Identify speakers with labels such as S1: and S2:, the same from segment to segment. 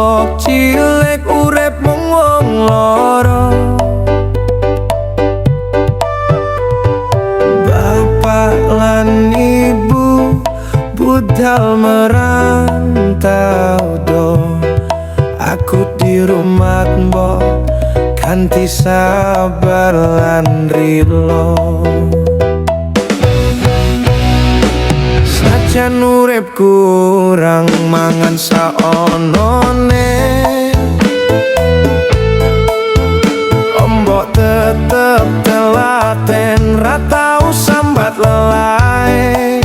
S1: mbok cilik urip mung wong loro. Bapak lan ibu budal merantau do, aku di rumah mbok kanthi sabar lan rilo. Sajan urip kurang mangan saonone, ombok tetep telaten ra tau sambat lelae.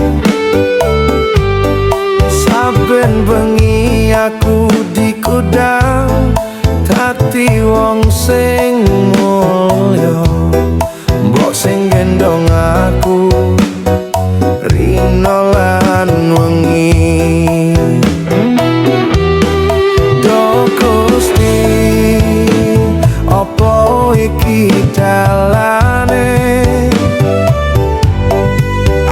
S1: Saben bengi aku dikudang dadi wong sing mulya, mbok sing gendong aku rino lan wengi. Do Gusti, opo iki dalane?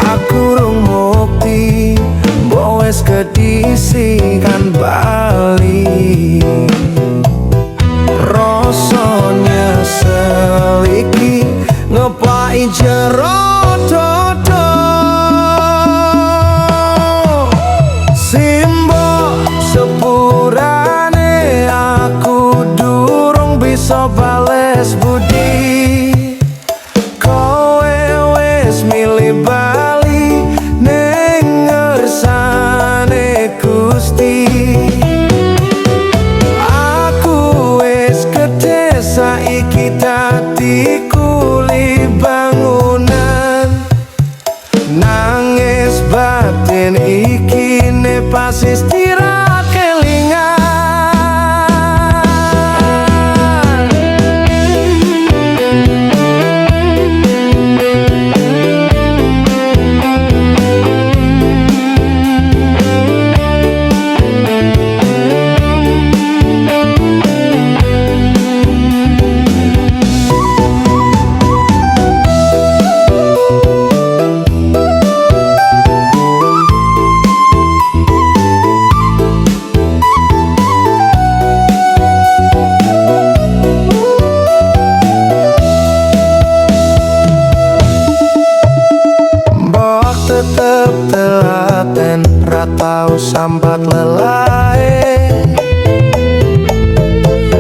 S1: Aku rung mukti mbok wis kedisikan bali. Rasanya seliki ngepai jero dodo, simbok sepurane aku durung bisa bales budi. Kowe wis milih bali ning ngersane Gusti. Saiki dadi kuli bangunan, nangis batin iki ne pas istirahat kelingan. Tetep telaten ra tau sambat lelae.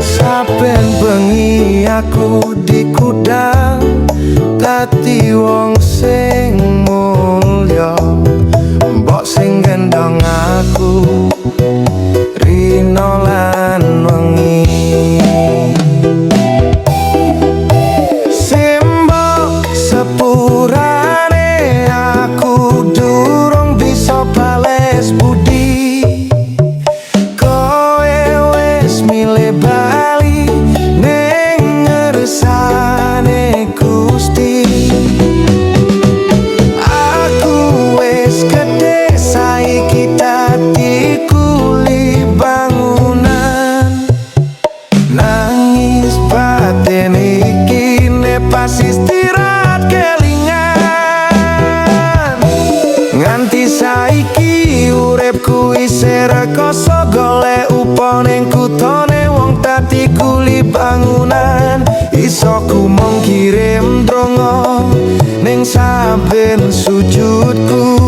S1: Saben bengi aku dikudang dadi wong sing mulya, mbok sing gendong aku rino lan wengi. Simbok sepurane aku durung bisa bales budi. Kowe wis milih bali ning ngersane Gusti. Aku wis gedhe saiki dadi kuli bangunan, nangis batin iki ne pas istirahat kelingan. Nganti saiki uripku isih rekoso golek upah ning kutone wong dadi kuli bangunan. Iso ku mung kirim donga ning saben sujudku.